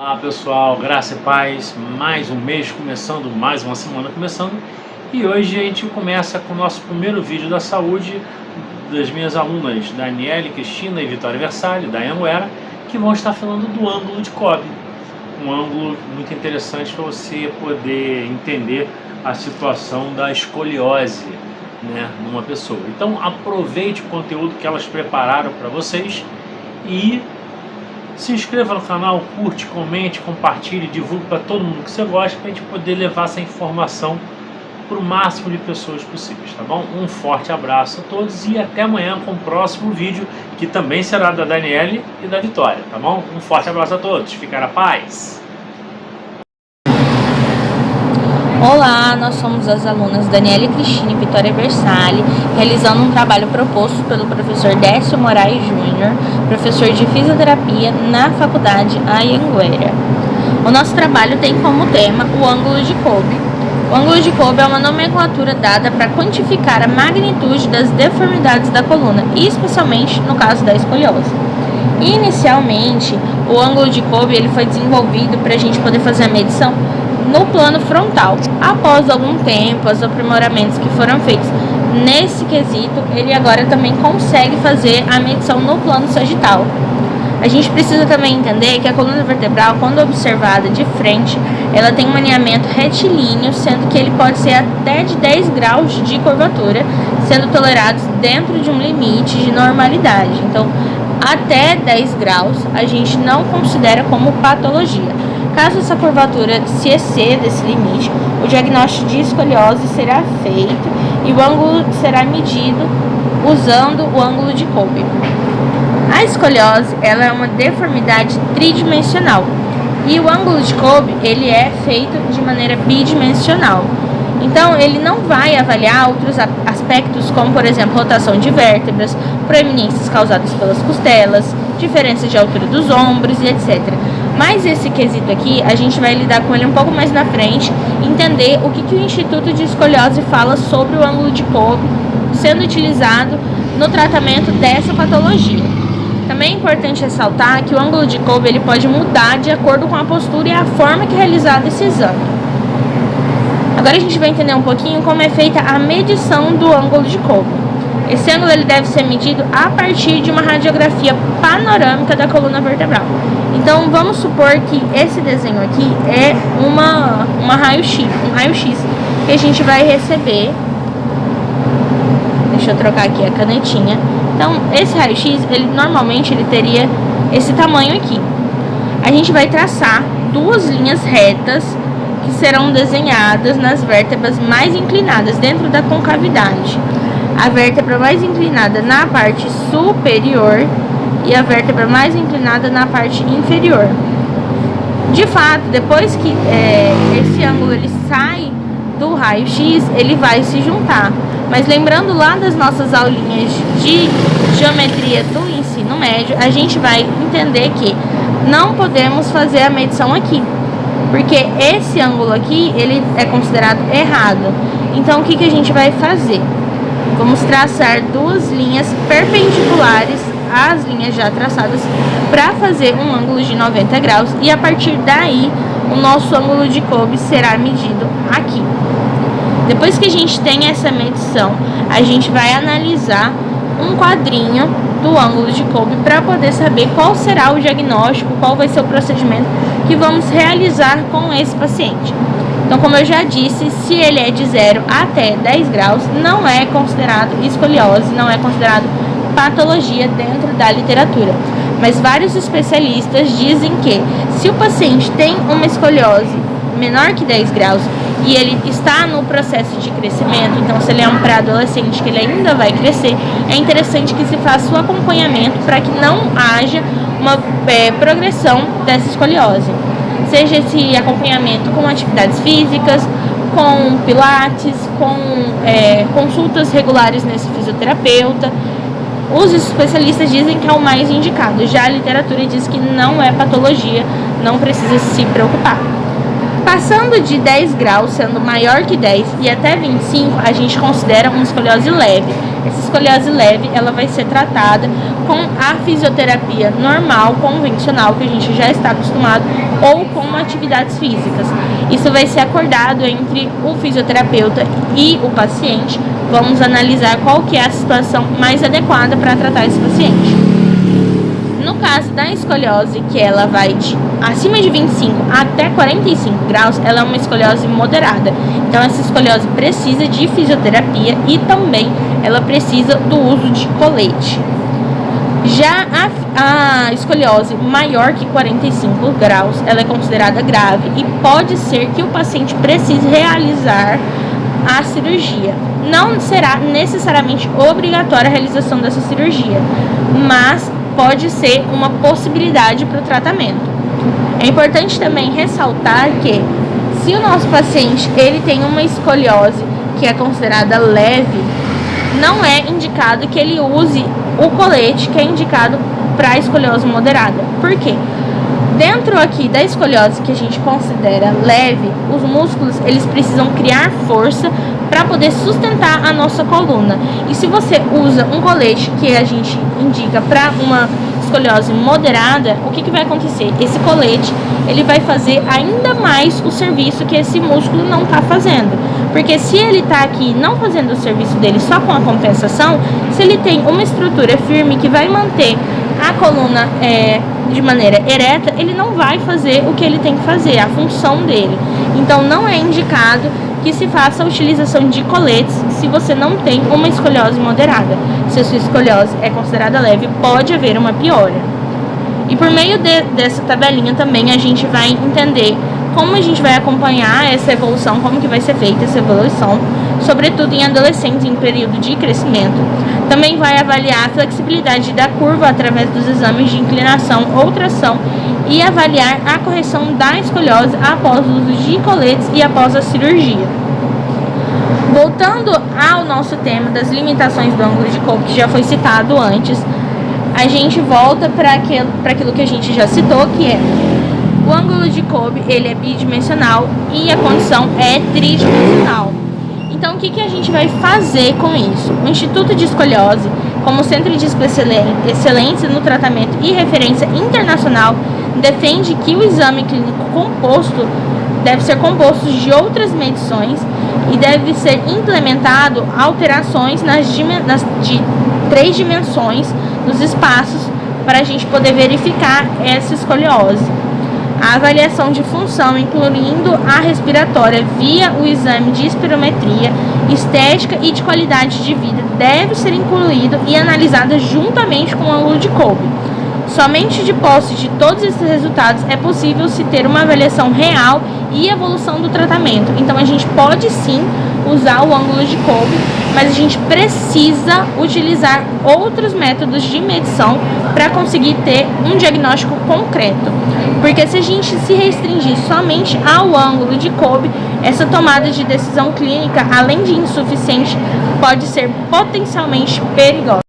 Olá pessoal, graça e paz, mais um mês começando, mais uma semana começando, e hoje a gente começa com o nosso primeiro vídeo da saúde das minhas alunas Daniele, Cristina e Vitória Versalhes, da Anhanguera, que vão estar falando do ângulo de Kolbe, um ângulo muito interessante para você poder entender a situação da escoliose, numa pessoa. Então aproveite o conteúdo que elas prepararam para vocês e se inscreva no canal, curte, comente, compartilhe, divulgue para todo mundo que você gosta, para a gente poder levar essa informação para o máximo de pessoas possíveis, tá bom? Um forte abraço a todos e até amanhã com o próximo vídeo, que também será da Daniele e da Vitória, tá bom? Um forte abraço a todos, ficar a paz! Olá, nós somos as alunas Daniele, Cristina e Vitória Versalhes, realizando um trabalho proposto pelo professor Décio Moraes Júnior, professor de fisioterapia na Faculdade Anhanguera. O nosso trabalho tem como tema o ângulo de Kolbe. O ângulo de Kolbe é uma nomenclatura dada para quantificar a magnitude das deformidades da coluna, e especialmente no caso da escoliose. Inicialmente, o ângulo de Kolbe ele foi desenvolvido para a gente poder fazer a medição no plano frontal. Após algum tempo, os aprimoramentos que foram feitos nesse quesito, ele agora também consegue fazer a medição no plano sagital. A gente precisa também entender que a coluna vertebral, quando observada de frente, ela tem um alinhamento retilíneo, sendo que ele pode ser até de 10 graus de curvatura, sendo tolerados dentro de um limite de normalidade. Então, até 10 graus a gente não considera como patologia. Caso essa curvatura se exceda esse limite, o diagnóstico de escoliose será feito e o ângulo será medido usando o ângulo de Kolbe. A escoliose ela é uma deformidade tridimensional e o ângulo de Kolbe ele é feito de maneira bidimensional. Então, ele não vai avaliar outros aspectos como, por exemplo, rotação de vértebras, proeminências causadas pelas costelas, diferença de altura dos ombros e etc. Mas esse quesito aqui, a gente vai lidar com ele um pouco mais na frente, entender o que o Instituto de Escoliose fala sobre o ângulo de Kolbe sendo utilizado no tratamento dessa patologia. Também é importante ressaltar que o ângulo de Kolbe ele pode mudar de acordo com a postura e a forma que é realizado esse exame. Agora a gente vai entender um pouquinho como é feita a medição do ângulo de Kolbe. Esse ângulo ele deve ser medido a partir de uma radiografia panorâmica da coluna vertebral. Então vamos supor que esse desenho aqui é um raio-x que a gente vai receber. Deixa eu trocar aqui a canetinha. Então esse raio-x, normalmente ele teria esse tamanho aqui. A gente vai traçar duas linhas retas que serão desenhadas nas vértebras mais inclinadas dentro da concavidade. A vértebra mais inclinada na parte superior e a vértebra mais inclinada na parte inferior. De fato, depois que esse ângulo ele sai do raio-x, ele vai se juntar. Mas lembrando lá das nossas aulinhas de geometria do ensino médio, a gente vai entender que não podemos fazer a medição aqui, porque esse ângulo aqui ele é considerado errado. Então o que a gente vai fazer? Vamos traçar duas linhas perpendiculares às linhas já traçadas para fazer um ângulo de 90 graus e a partir daí o nosso ângulo de Kolbe será medido aqui. Depois que a gente tem essa medição, a gente vai analisar um quadrinho do ângulo de Kolbe para poder saber qual será o diagnóstico, qual vai ser o procedimento que vamos realizar com esse paciente. Então, como eu já disse, se ele é de 0 até 10 graus, não é considerado escoliose, não é considerado patologia dentro da literatura. Mas vários especialistas dizem que se o paciente tem uma escoliose menor que 10 graus e ele está no processo de crescimento, então se ele é um pré-adolescente que ele ainda vai crescer, é interessante que se faça o acompanhamento para que não haja uma progressão dessa escoliose. Seja esse acompanhamento com atividades físicas, com pilates, com consultas regulares nesse fisioterapeuta. Os especialistas dizem que é o mais indicado, já a literatura diz que não é patologia, não precisa se preocupar. Passando de 10 graus, sendo maior que 10 e até 25, a gente considera uma escoliose leve. Essa escoliose leve, ela vai ser tratada com a fisioterapia normal, convencional, que a gente já está acostumado, ou com atividades físicas. Isso vai ser acordado entre o fisioterapeuta e o paciente. Vamos analisar qual que é a situação mais adequada para tratar esse paciente. No caso da escoliose, que ela vai de acima de 25 até 45 graus, ela é uma escoliose moderada. Então essa escoliose precisa de fisioterapia e também ela precisa do uso de colete. Já a escoliose maior que 45 graus, ela é considerada grave e pode ser que o paciente precise realizar a cirurgia. Não será necessariamente obrigatória a realização dessa cirurgia, mas pode ser uma possibilidade para o tratamento. É importante também ressaltar que se o nosso paciente ele tem uma escoliose que é considerada leve, não é indicado que ele use o colete que é indicado para a escoliose moderada. Por quê? Dentro aqui da escoliose que a gente considera leve, os músculos eles precisam criar força para poder sustentar a nossa coluna. E se você usa um colete que a gente indica para uma escoliose moderada, o que vai acontecer? Esse colete ele vai fazer ainda mais o serviço que esse músculo não está fazendo. Porque se ele está aqui não fazendo o serviço dele só com a compensação, se ele tem uma estrutura firme que vai manter a coluna de maneira ereta, ele não vai fazer o que ele tem que fazer, a função dele. Então não é indicado que se faça a utilização de coletes se você não tem uma escoliose moderada. Se a sua escoliose é considerada leve, pode haver uma piora. E por meio dessa tabelinha também a gente vai entender como a gente vai acompanhar essa evolução, como que vai ser feita essa evolução, sobretudo em adolescentes em período de crescimento. Também vai avaliar a flexibilidade da curva através dos exames de inclinação ou tração e avaliar a correção da escoliose após o uso de coletes e após a cirurgia. Voltando ao nosso tema das limitações do ângulo de Kolbe, que já foi citado antes, a gente volta para aquilo que a gente já citou, que é o ângulo de Kolbe, ele é bidimensional e a condição é tridimensional. Então, o que a gente vai fazer com isso? O Instituto de Escoliose, como centro de excelência no tratamento e referência internacional, defende que o exame clínico composto deve ser composto de outras medições e deve ser implementado alterações de 3 dimensões nos espaços para a gente poder verificar essa escoliose. A avaliação de função, incluindo a respiratória via o exame de espirometria, estética e de qualidade de vida, deve ser incluído e analisada juntamente com o ângulo de Kolbe. Somente de posse de todos esses resultados é possível se ter uma avaliação real e evolução do tratamento. Então a gente pode sim usar o ângulo de Kolbe, mas a gente precisa utilizar outros métodos de medição para conseguir ter um diagnóstico concreto. Porque se a gente se restringir somente ao ângulo de Kolbe, essa tomada de decisão clínica, além de insuficiente, pode ser potencialmente perigosa.